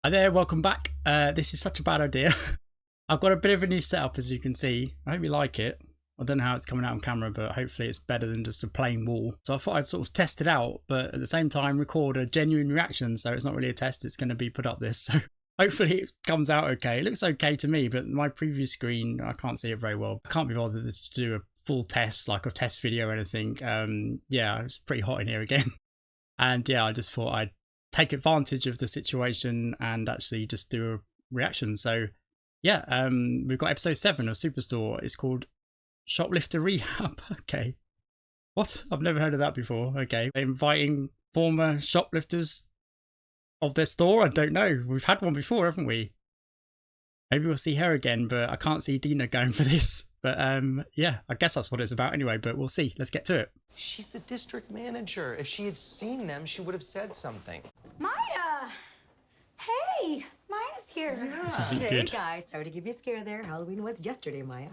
Hi there, welcome back. This is such a bad idea. I've got a bit of a new setup, as you can see. I hope you like it. I don't know how it's coming out on camera, but hopefully it's better than just a plain wall. So I thought I'd sort of test it out, but at the same time record a genuine reaction. So it's not really a test, it's going to be put up this. So hopefully it comes out okay. It looks okay to me, but my preview screen, I can't see it very well. I can't be bothered to do a full test, like a test video or anything. Yeah, it's pretty hot in here again. And yeah, I just thought I'd take advantage of the situation and actually just do a reaction. So yeah, we've got episode 7 of Superstore. It's called Shoplifter Rehab. Okay. What? I've never heard of that before. Okay. They're inviting former shoplifters of their store? I don't know. We've had one before, haven't we? Maybe we'll see her again, but I can't see Dina going for this. But yeah, I guess that's what it's about anyway, but we'll see. Let's get to it. She's the district manager. If she had seen them, she would have said something. Maya! Hey! Maya's here. Yeah. This isn't Hey good. guys, sorry to give you a scare there. Halloween was yesterday, Maya.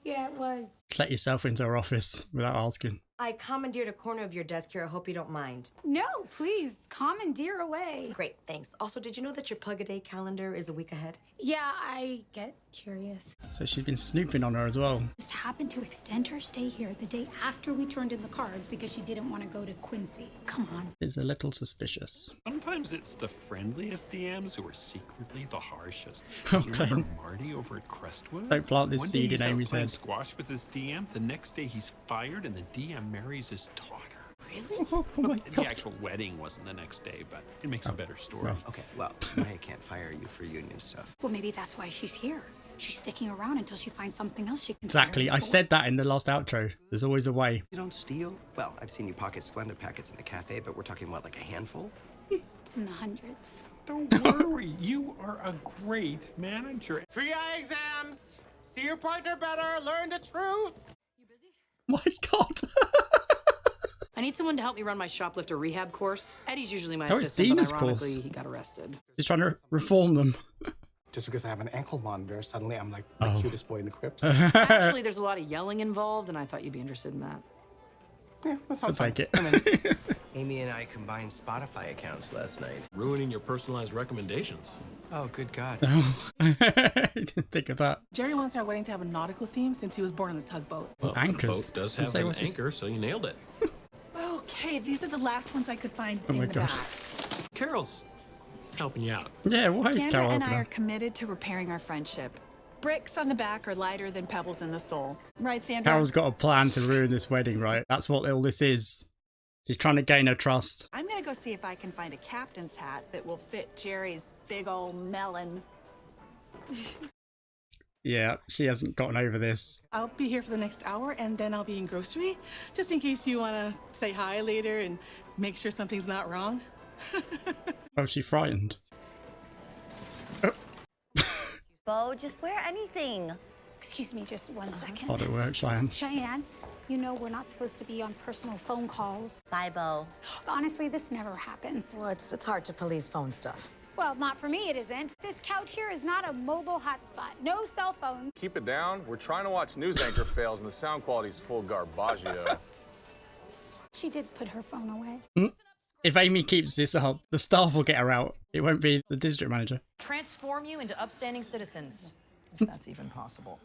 Yeah, it was. Just let yourself into our office without asking. I commandeered a corner of your desk here. I hope you don't mind. No, please, commandeer away. Great, thanks. Also, did you know that your plug-a-day calendar is a week ahead? Yeah, I get curious. So she's been snooping on her as well. Just happened to extend her stay here the day after we turned in the cards because she didn't want to go to Quincy. Come on. It's a little suspicious. Sometimes it's the friendliest DMs who are secretly the harshest. Okay. You remember Marty over at Crestwood? Don't plant this One day seed in he's out Amy's playing head. squash with his DM. The next day he's fired and the DM marries his daughter. Really? Oh my The god. actual wedding wasn't the next day, but it makes a better story. well. Okay, well, Maya can't fire you for union stuff. Well, maybe that's why she's here. She's sticking around until she finds something else she can Exactly. fire I you for. said that in the last outro. There's always a way. You don't steal? Well, I've seen you pocket Splendid packets in the cafe, but we're talking, what, like a handful? It's in the hundreds. Don't worry, you are a great manager. Free eye exams! See your partner better, learn the truth! My god. I need someone to help me run my Shoplifter Rehab course. Eddie's usually my Oh, it's assistant, Dina's but ironically, course. he got arrested. Just trying to reform them. Just because I have an ankle monitor, suddenly I'm like Oh. the cutest boy in the crypts. Actually, there's a lot of yelling involved, and I thought you'd be interested in that. Yeah, that I'll sounds fun. take it. Amy and I combined Spotify accounts last night. Ruining your personalized recommendations. Oh, good God. I didn't think of that. Jerry wants our wedding to have a nautical theme since he was born on a tugboat. Well, Anchors. The boat does Doesn't have say an what's his- anchor, so you nailed it. Okay, these are the last ones I could find Oh in my the God. back. Carol's helping you out. Yeah, why is Sandra Carol and I helping are her? committed to repairing our friendship. Bricks on the back are lighter than pebbles in the soul. Right, Sandra? Carol's got a plan to ruin this wedding, right? That's what all this is. She's trying to gain her trust. I'm gonna go see if I can find a captain's hat that will fit Jerry's big old melon. Yeah, she hasn't gotten over this. I'll be here for the next hour and then I'll be in grocery, just in case you wanna say hi later and make sure something's not wrong. Oh, she's frightened. Bo, just wear anything. Excuse me just one second. Hard at work, Cheyenne. Cheyenne, you know we're not supposed to be on personal phone calls. Bye, Bo. Honestly, this never happens. Well, it's hard to police phone stuff. Well, not for me, it isn't. This couch here is not a mobile hotspot. No cell phones. Keep it down. We're trying to watch news anchor fails, and the sound quality's full garbaggio. She did put her phone away. If Amy keeps this up, the staff will get her out. It won't be the district manager. Transform you into upstanding citizens, if that's even possible.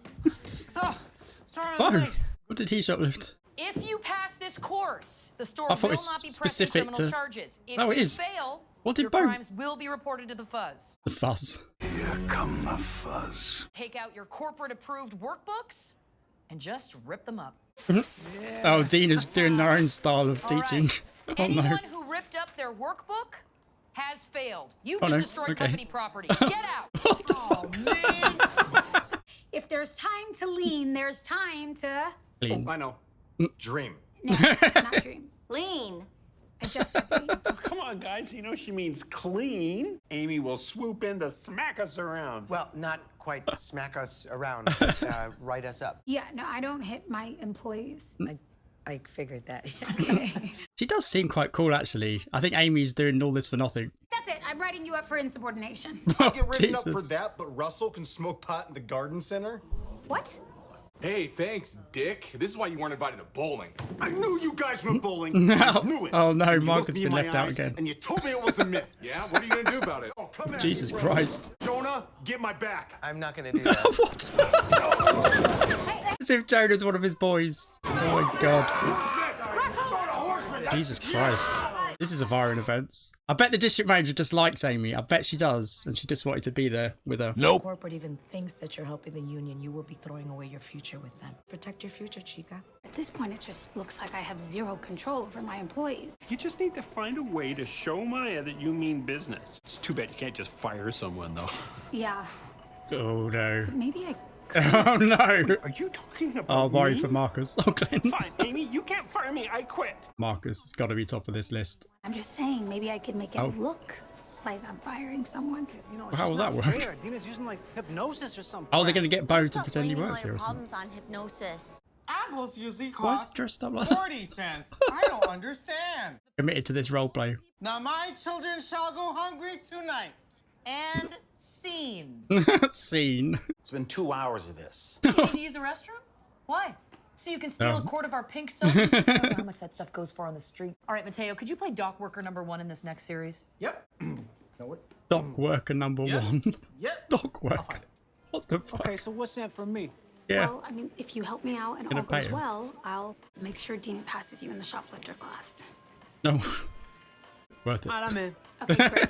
Sorry, I'm Whoa! late. What did he shoplift? If you pass this course, the store I thought will it's not be pressing specific criminal to- charges. If No, it you is. fail, What did your Bo- crimes will be reported to the fuzz. The fuzz. Here come the fuzz. Take out your corporate-approved workbooks and just rip them up. Oh, Dina's doing her own style of All teaching. right. Oh no. Anyone who ripped up their workbook has failed. You Oh, just no. destroyed Okay. company property. Get out. What the fuck? If there's time to lean, there's time to... Clean. I know. Dream. No, it's not dream. Lean. I just said lean. Come on, guys, you know she means clean. Amy will swoop in to smack us around. Well, not quite smack us around, write us up. Yeah, no, I don't hit my employees. I figured that. She does seem quite cool, actually. I think Amy's doing all this for nothing. That's it. I'm writing you up for insubordination. Oh, Get written up for Jesus. that, but Russell can smoke pot in the garden center? What? Hey, thanks, Dick. This is why you weren't invited to bowling. I knew you guys were bowling. No. I knew it. Oh, no, You Margaret's looked me been in left my out eyes again. And you told me it was a myth. Yeah, what are you gonna do about it? Oh, come at Jesus me, bro. Christ. Jonah, get my back. I'm not gonna do that. What? As if Jonah's one of his boys. Oh my god. Jesus Christ. This is a violent offence. I bet the district manager just likes Amy. I bet she does. And she just wanted to be there with her. Nope. Corporate even thinks that you're helping the union. You will be throwing away your future with them. Protect your future, Chica. At this point, it just looks like I have zero control over my employees. You just need to find a way to show Maya that you mean business. It's too bad you can't just fire someone, though. Yeah, Oh no. maybe I. Oh no. Are you talking about Oh, worried me? for Marcus. Oh, Glenn. Fine, Amy, you can't fire me. I quit. Marcus has got to be top of this list. I'm just saying, maybe I could make it Oh. look like I'm firing someone. You know, Well, how will that work? Dina's using like hypnosis or something. Oh, they're going to get Bo to Stop pretend he blaming all works your here or something. problems on hypnosis. Apples usually Why is cost it dressed up like that? 40 cents. I don't understand. Committed to this roleplay. Now my children shall go hungry tonight. And scene. Scene. It's been 2 hours of this. You need to use the restroom? Why? So you can steal a quart of our pink soap? I don't know how much that stuff goes for on the street. All right, Mateo, could you play dock worker #1 in this next series? Yep. Know what? Dock worker number one. Yep. Dock worker. What the fuck? Okay, so what's that for me? Yeah. Well, I mean, if you help me out and Gonna all pay goes him. well, I'll make sure Dina passes you in the shoplifter class. No. Worth it. All right, I'm in. Okay, great.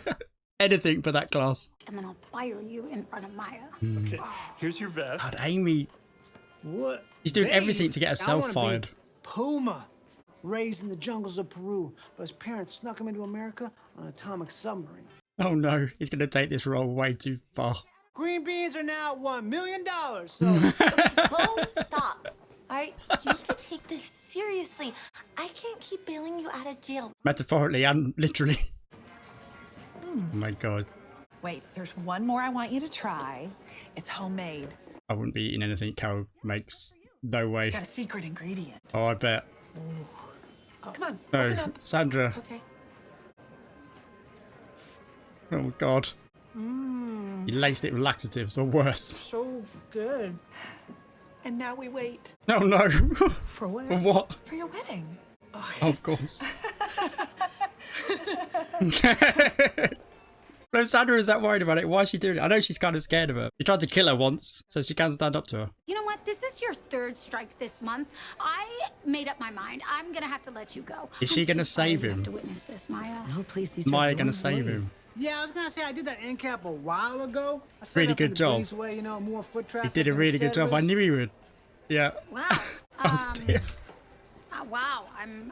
Anything for that class. And then I'll fire you in front of Maya. Okay, here's your vest. God, Amy. What? She's doing Dave, everything to get herself I wanna be fired. Puma, raised in the jungles of Peru, but his parents snuck him into America on an atomic submarine. Oh no, he's going to take this role way too far. Green beans are now $1 million, so Bo, stop. All right, you need to take this seriously. I can't keep bailing you out of jail. Metaphorically and literally. Oh my god. Wait, there's one more I want you to try. It's homemade. I wouldn't be eating anything Carol makes. No way. Got a secret ingredient. Oh, I bet. Come on. No, open up. Sandra. Okay. Oh god. You laced it with laxatives or worse. so good. And now we wait Oh no. For what? For what? for your wedding. Of course. No, Sandra is that worried about it. Why is she doing it? I know she's kind of scared of her. He tried to kill her once, so she can stand up to her. You know what? This is your third strike this month. I made up my mind. I'm gonna have to let you go. Is she I'm gonna so sorry save you have him? to witness this, Maya. No, please, these Maya are gonna your save him? boys. Yeah, I was gonna say I did that end cap a while ago. I set Really up in good the job. breezeway, you know, more foot He traffic. did a than really he good said job. I was. knew he would. Yeah. Wow. Oh dear. Wow. I'm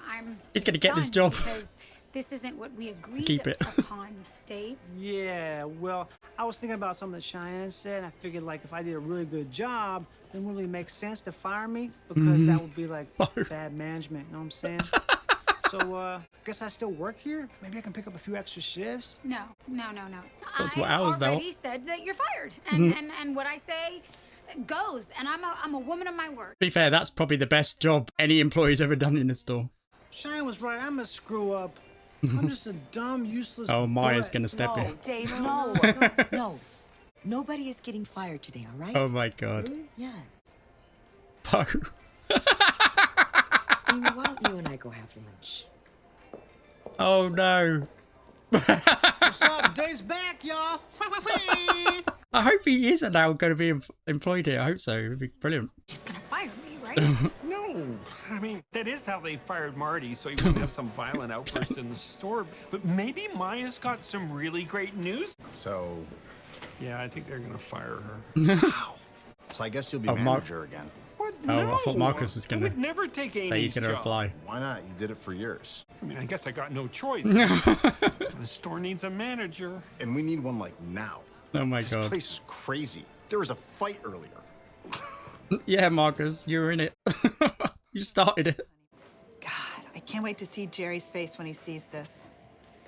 He's gonna get this stunned job. because this isn't what we agreed Keep it. upon, Dave. Yeah, well, I was thinking about something that Cheyenne said, and I figured, like, if I did a really good job, then it wouldn't really make sense to fire me, because that would be, like, bad management, you know what I'm saying? So, guess I still work here? Maybe I can pick up a few extra shifts? No. That's what I hours, though. already said that you're fired, and what I say goes. And I'm a woman of my word. To be fair, that's probably the best job any employee's ever done in the store. Cheyenne was right, I'm a screw up. I'm just a dumb, useless Oh, Maya's butt. gonna step in. No, Dave, no. No. Nobody is getting fired today, all right? Oh my god. Yes. Bo. Amy, why don't you and I go have lunch? Oh no. What's up? Dave's back, y'all. I hope he is now going to be employed here. I hope so. It would be brilliant. She's gonna fire me, right? No, I mean, that is how they fired Marty, so he wouldn't have some violent outburst in the store. But maybe Maya's got some really great news. So, Yeah, I think they're gonna fire her. wow. So I guess you'll be Oh, manager again. What? Oh, No, I thought Marcus was I gonna would never take Amy's say he's going to job. reply. Why not? You did it for years. I mean, I guess I got no choice. The store needs a manager. And we need one like now. Oh my This god. place is crazy. There was a fight earlier. Yeah, Marcus, you were in it. You started it. God, I can't wait to see Jerry's face when he sees this.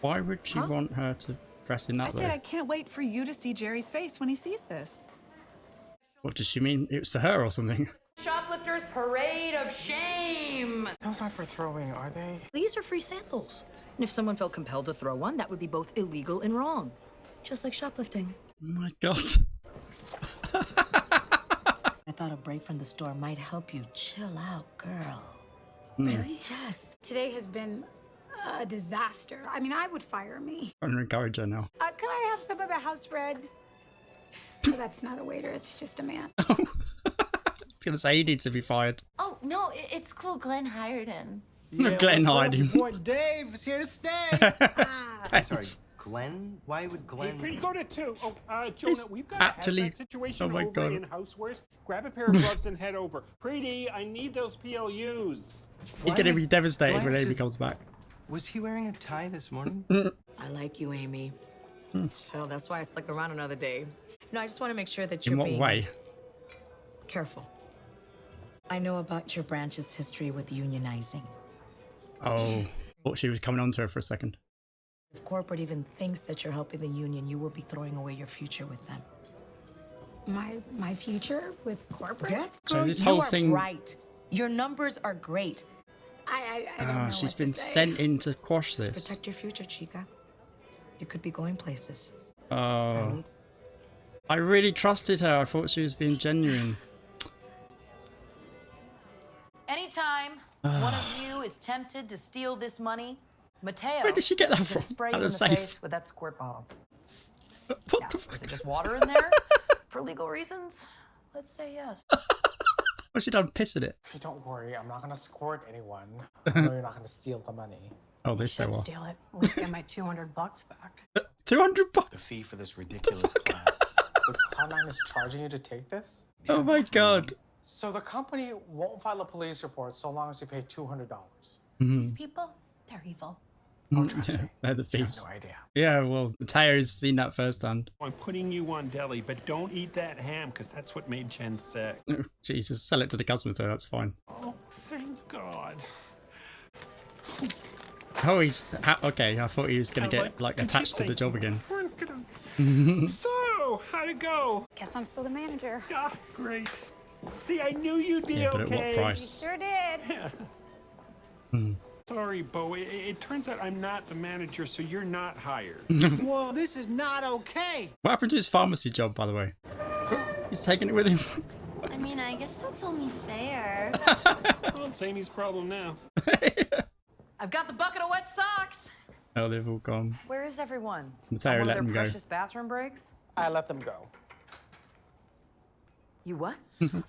Why would she want her to dress in I that said I way? can't wait for you to see Jerry's face when he sees this. What does she mean? It was for her or something? Shoplifters Parade of Shame. Those aren't for throwing, are they? These are free samples. And if someone felt compelled to throw one, that would be both illegal and wrong. Just like shoplifting. Oh my god. I thought a break from the store might help you. Chill out, girl. Really? Yes. Today has been a disaster. I mean, I would fire me. I'm gonna encourage her now. Can I have some of the house red? Oh, that's not a waiter. It's just a man. I was gonna say he needs to be fired. Oh, no, it's cool. Glenn hired him. Glenn hired him. Boy, Dave is here to stay. I'm sorry, Glenn? Why would Glenn? Pretty, go to 2. Oh, Jonah, He's we've got actually- a hazmat situation oh my over God. in Housewares. Grab a pair of gloves and head over. Pretty, I need those PLUs. He's gonna be devastated Why when did- Amy comes back. Was he wearing a tie this morning? I like you, Amy. So that's why I stuck around another day. No, I just want to make sure that you're In what being way? careful. I know about your branch's history with unionizing. Oh, thought she was coming on to her for a second. If corporate even thinks that you're helping the union, you will be throwing away your future with them. My future with corporate? Yes, So girl, is this you whole are thing- right. Your numbers are great. I don't know She's what to been say. sent in to quash this. Protect your future, chica. You could be going places. Oh, I really trusted her. I thought she was being genuine. Anytime one of you is tempted to steal this money, Mateo Where did she get that is gonna from? spray Out you of in the the safe. face with that squirt bottle. What Now, the is fuck? it just water in there? For legal reasons? Let's say yes. What's she done pissing it? Don't worry, I'm not gonna squirt anyone. I know you're not gonna steal the money. Oh, they say Should well. steal it. At least get my $200 back. $200. The fee for this ridiculous class. The Cloud9 is charging you to take this? Oh my god. So the company won't file a police report so long as you pay $200. These people, they're evil. Oh, trust me. They're the I have thieves. no idea. Yeah, well, Mateo's seen that firsthand. I'm putting you on deli, but don't eat that ham because that's what made Jen sick. Oh, Jesus, sell it to the customer, so that's fine. Oh, thank God. Oh, he's okay. I thought he was gonna get like did you attached to say the job again. weren't gonna- So, how'd it go? Guess I'm still the manager. Ah, great. See, I knew you'd be Yeah, okay. but at what price? Sure did. Sorry, Bo. It turns out I'm not the manager, so you're not hired. Whoa, this is not okay. What happened to his pharmacy job, by the way? He's taking it with him. I mean, I guess that's only fair. Well, it's Amy's problem now. I've got the bucket of wet socks. Oh, they've all gone. Where is everyone? Mateo, On one let of them their go. precious bathroom breaks? I let them go. You what?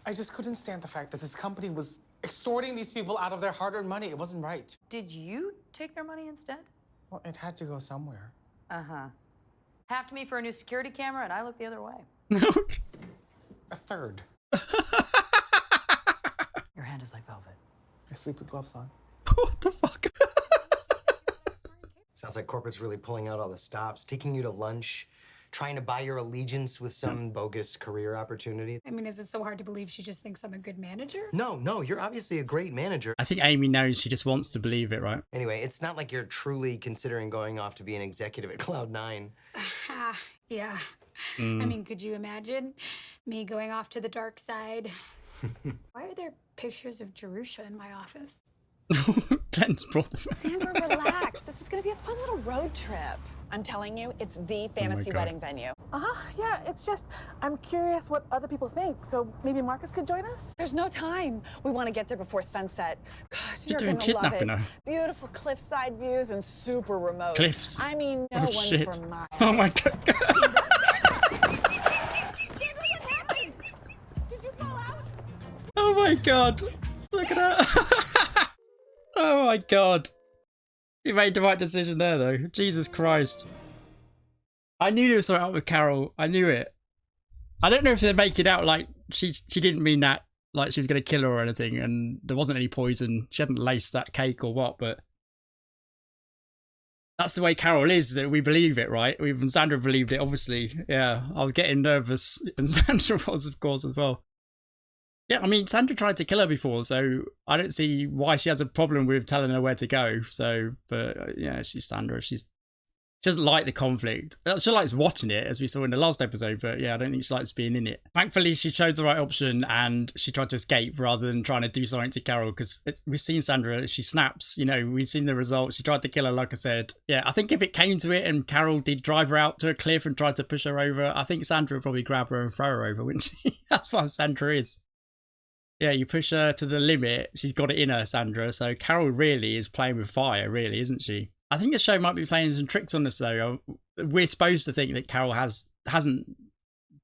I just couldn't stand the fact that this company was extorting these people out of their hard-earned money. It wasn't right. Did you take their money instead? Well, it had to go somewhere. Uh-huh. Half to me for a new security camera, and I look the other way. A third. Your hand is like velvet. I sleep with gloves on. What the fuck? Sounds like corporate's really pulling out all the stops, taking you to lunch, trying to buy your allegiance with some bogus career opportunity. I mean, is it so hard to believe she just thinks I'm a good manager? No, you're obviously a great manager. I think Amy knows. She just wants to believe it, right? Anyway, it's not like you're truly considering going off to be an executive at Cloud9. Yeah. I mean, could you imagine me going off to the dark side? Why are there pictures of Jerusha in my office? Glenn's brought them. Sandra, relax. This is gonna be a fun little road trip. I'm telling you, it's the fantasy God. wedding venue. Yeah, it's just, I'm curious what other people think. So maybe Marcus could join us? There's no time. We want to get there before sunset. Gosh, You're you're doing gonna love it. kidnapping her. Beautiful cliffside views and super remote. Cliffs. I mean, no Oh, one shit. for miles. Oh my god. Sandra, what happened? Did you fall out? Oh my god. Look at that. Oh my god. You made the right decision there, though. Jesus Christ. I knew there was something up with Carol. I knew it. I don't know if they're making out like she didn't mean that, like she was going to kill her or anything, and there wasn't any poison. She hadn't laced that cake or what, but that's the way Carol is, that we believe it, right? Even Sandra believed it, obviously. Yeah, I was getting nervous, and Sandra was, of course, as well. Yeah, I mean, Sandra tried to kill her before, so I don't see why she has a problem with telling her where to go. So, but yeah, she's Sandra. She doesn't like the conflict. She likes watching it, as we saw in the last episode, but yeah, I don't think she likes being in it. Thankfully, she chose the right option and she tried to escape rather than trying to do something to Carol, because we've seen Sandra, she snaps, you know, we've seen the results. She tried to kill her, like I said. Yeah, I think if it came to it and Carol did drive her out to a cliff and tried to push her over, I think Sandra would probably grab her and throw her over, wouldn't she? That's what Sandra is. Yeah, you push her to the limit. She's got it in her, Sandra. So Carol really is playing with fire, really, isn't she? I think the show might be playing some tricks on us, though. We're supposed to think that Carol hasn't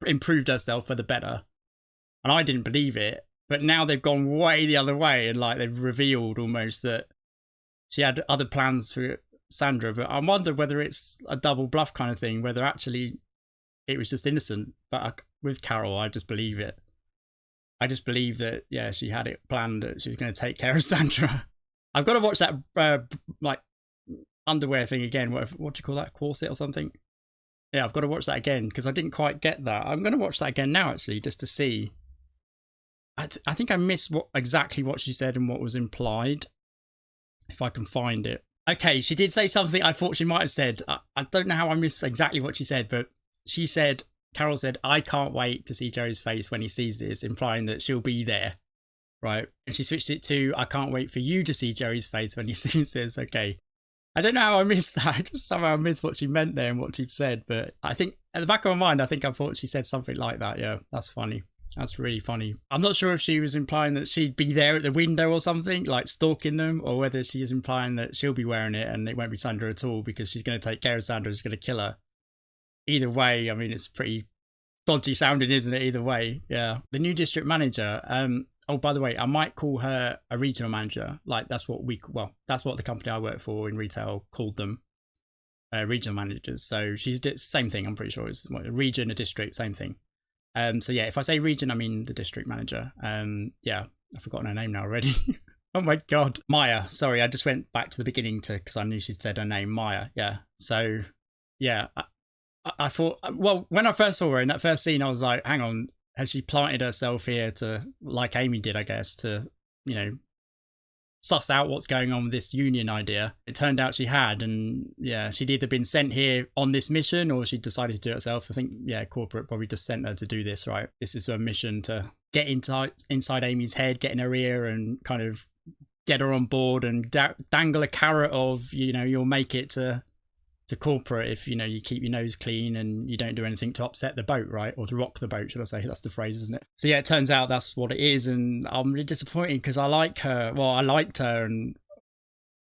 improved herself for the better. And I didn't believe it. But now they've gone way the other way, and like they've revealed almost that she had other plans for Sandra. But I wonder whether it's a double bluff kind of thing, whether actually it was just innocent. But with Carol, I just believe it. I just believe that, yeah, she had it planned that she was going to take care of Sandra. I've got to watch that like underwear thing again. What do you call that? Corset or something? Yeah, I've got to watch that again because I didn't quite get that. I'm going to watch that again now, actually, just to see. I think I missed exactly what she said and what was implied, if I can find it. Okay, she did say something I thought she might have said. I don't know how I missed exactly what she said, but she said, Carol said, I can't wait to see Joe's face when he sees this, implying that she'll be there, right? And she switched it to, I can't wait for you to see Joey's face when he sees this. Okay. I don't know how I missed that. I just somehow missed what she meant there and what she'd said, but I think at the back of my mind, I think I thought she said something like that. Yeah, that's funny. That's really funny. I'm not sure if she was implying that she'd be there at the window or something, like stalking them, or whether she is implying that she'll be wearing it and it won't be Sandra at all because she's going to take care of Sandra, she's going to kill her. Either way, I mean, it's pretty dodgy sounding, isn't it? Either way, yeah. The new district manager, oh, by the way, I might call her a regional manager. Like, that's what that's what the company I work for in retail called them, regional managers. So she's the same thing, I'm pretty sure. It's a region, a district, same thing. So yeah, if I say region, I mean the district manager. Yeah, I've forgotten her name now already. Oh my God. Maya. Sorry, I just went back to the beginning because I knew she'd said her name, Maya. Yeah. So yeah, I thought, well, when I first saw her in that first scene, I was like, hang on, has she planted herself here to, like Amy did, I guess, to, you know, suss out what's going on with this union idea? It turned out she had, and yeah, she'd either been sent here on this mission or she decided to do it herself. I think, yeah, corporate probably just sent her to do this, right? This is her mission, to get inside Amy's head, get in her ear and kind of get her on board and dangle a carrot of, you know, you'll make it to corporate if, you know, you keep your nose clean and you don't do anything to upset the boat, right? Or to rock the boat, should I say. That's the phrase, isn't it? So yeah, it turns out that's what it is, and I'm really disappointed because I like her. Well, I liked her and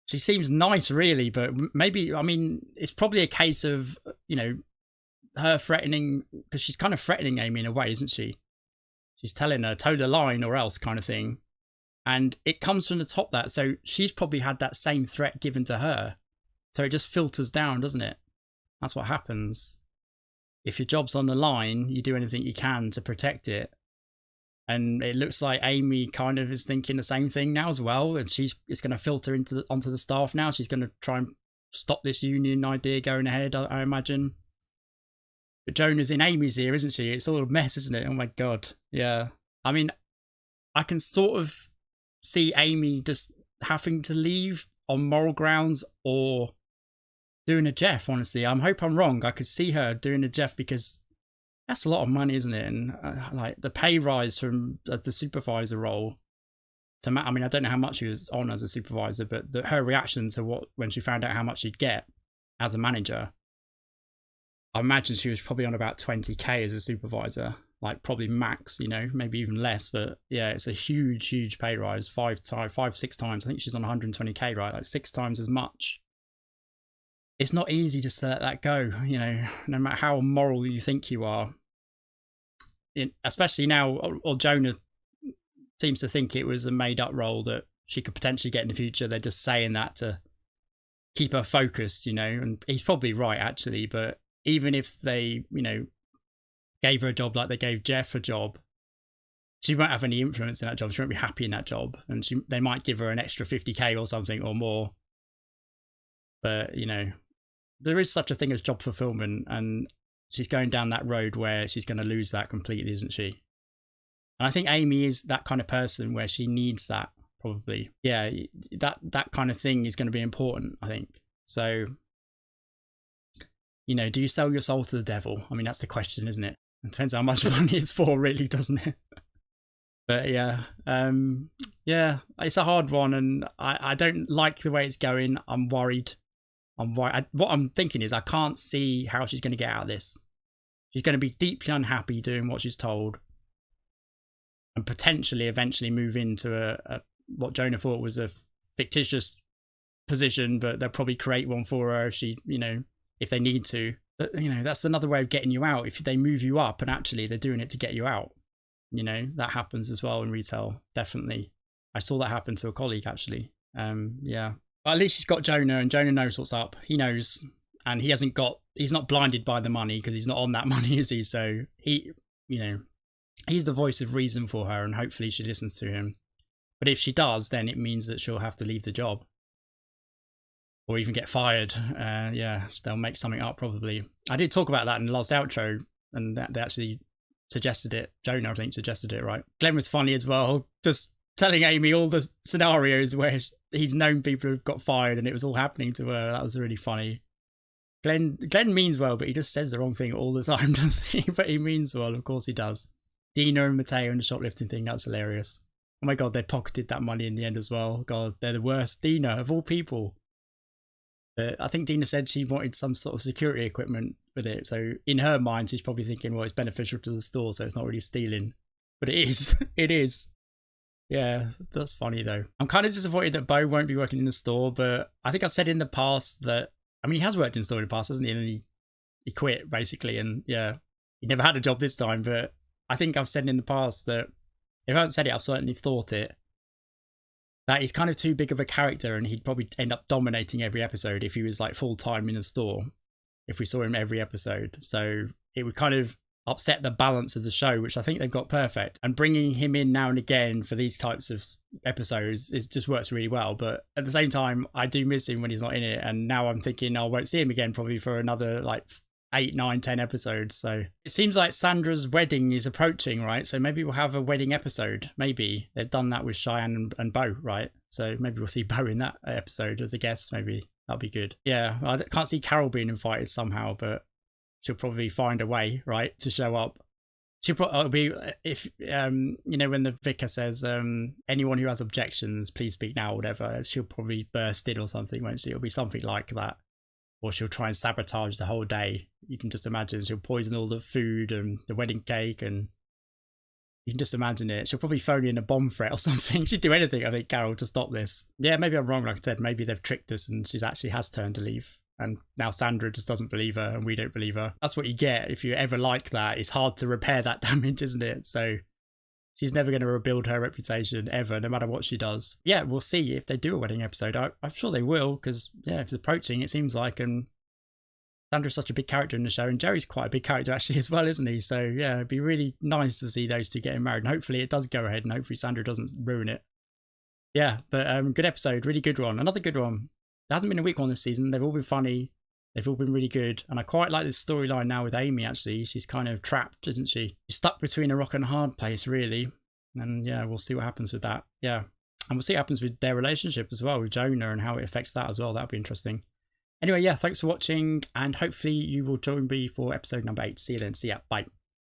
she seems nice, really, but maybe, I mean, it's probably a case of, you know, her threatening, because she's kind of threatening Amy in a way, isn't she? She's telling her, toe the line or else kind of thing. And it comes from the top, that. So she's probably had that same threat given to her. So it just filters down, doesn't it? That's what happens. If your job's on the line, you do anything you can to protect it. And it looks like Amy kind of is thinking the same thing now as well. And it's going to filter onto the staff now. She's going to try and stop this union idea going ahead, I imagine. But Jonah's in Amy's ear, isn't she? It's all a mess, isn't it? Oh my God. Yeah. I mean, I can sort of see Amy just having to leave on moral grounds or doing a Jeff, honestly. I hope I'm wrong. I could see her doing a Jeff because that's a lot of money, isn't it? And like the pay rise from as the supervisor role to I mean, I don't know how much she was on as a supervisor, but her reaction to when she found out how much she'd get as a manager, I imagine she was probably on about 20k as a supervisor, like probably max, you know, maybe even less. But yeah, it's a huge pay rise, 6 times. I think she's on 120k, right? Like 6 times as much. It's not easy just to let that go, you know, no matter how moral you think you are. Especially now, or Jonah seems to think it was a made-up role that she could potentially get in the future. They're just saying that to keep her focused, you know, and he's probably right, actually. But even if they, you know, gave her a job like they gave Jeff a job, she won't have any influence in that job. She won't be happy in that job. And they might give her an extra 50k or something or more. But, you know, there is such a thing as job fulfillment, and she's going down that road where she's going to lose that completely, isn't she? And I think Amy is that kind of person where she needs that, probably. Yeah, that kind of thing is going to be important, I think. So, you know, do you sell your soul to the devil? I mean, that's the question, isn't it? It depends how much money it's for, really, doesn't it? But yeah, yeah, it's a hard one, and I don't like the way it's going. I'm worried. What I'm thinking is I can't see how she's going to get out of this. She's going to be deeply unhappy doing what she's told. and potentially eventually move into a what Jonah thought was a fictitious position, but they'll probably create one for her if she, you know, if they need to. But, you know, that's another way of getting you out. If they move you up and actually they're doing it to get you out, you know, that happens as well in retail. Definitely. I saw that happen to a colleague actually. Yeah. But at least she's got Jonah, and Jonah knows what's up. He knows, and he's not blinded by the money because he's not on that money, is he? So he, you know, he's the voice of reason for her, and hopefully she listens to him. But if she does, then it means that she'll have to leave the job. Or even get fired. Yeah, they'll make something up probably. I did talk about that in the last outro, and they actually suggested it. Jonah, I think, suggested it, right? Glenn was funny as well, just telling Amy all the scenarios where he's known people who've got fired and it was all happening to her. That was really funny. Glenn means well, but he just says the wrong thing all the time, doesn't he? But he means well, of course he does. Dina and Matteo and the shoplifting thing, that's hilarious. Oh my God, they pocketed that money in the end as well. God, they're the worst. Dina, of all people. I think Dina said she wanted some sort of security equipment with it. So in her mind, she's probably thinking, well, it's beneficial to the store, so it's not really stealing. But it is. It is. Yeah, that's funny though. I'm kind of disappointed that Bo won't be working in the store, but I think I've said in the past that, I mean, he has worked in the store in the past, hasn't he? And then he quit basically. And yeah, he never had a job this time. But I think I've said in the past that, if I haven't said it, I've certainly thought it, that he's kind of too big of a character and he'd probably end up dominating every episode if he was like full time in a store, if we saw him every episode. So it would kind of upset the balance of the show, which I think they've got perfect. And bringing him in now and again for these types of episodes, it just works really well. But at the same time, I do miss him when he's not in it. And now I'm thinking I won't see him again probably for another like 8, 9, 10 episodes. So it seems like Sandra's wedding is approaching, right? So maybe we'll have a wedding episode. Maybe they've done that with Cheyenne and Bo, right? So maybe we'll see Bo in that episode as a guest. Maybe that'll be good. Yeah, I can't see Carol being invited somehow, but she'll probably find a way, right, to show up. She'll probably be, if you know, when the vicar says anyone who has objections, please speak now, or whatever. She'll probably burst in or something, won't she? It'll be something like that. Or she'll try and sabotage the whole day. You can just imagine she'll poison all the food and the wedding cake, and you can just imagine it. She'll probably phone in a bomb threat or something. She'd do anything, I think, Carol, to stop this. Yeah, maybe I'm wrong, like I said. Maybe they've tricked us and she actually has turned to leave. And now Sandra just doesn't believe her and we don't believe her. That's what you get if you're ever like that. It's hard to repair that damage, isn't it? So she's never going to rebuild her reputation ever, no matter what she does. Yeah, we'll see if they do a wedding episode. I'm sure they will, because, yeah, if it's approaching, it seems like, and Sandra's such a big character in the show, and Jerry's quite a big character actually as well, isn't he? So, yeah, it'd be really nice to see those two getting married, and hopefully it does go ahead, and hopefully Sandra doesn't ruin it. Yeah, but good episode, really good one. Another good one. There hasn't been a weak one this season. They've all been funny. They've all been really good. And I quite like this storyline now with Amy, actually. She's kind of trapped, isn't she? She's stuck between a rock and a hard place, really. And yeah, we'll see what happens with that. Yeah. And we'll see what happens with their relationship as well, with Jonah, and how it affects that as well. That'll be interesting. Anyway, yeah, thanks for watching. And hopefully you will join me for episode number 8. See you then. See ya. Bye.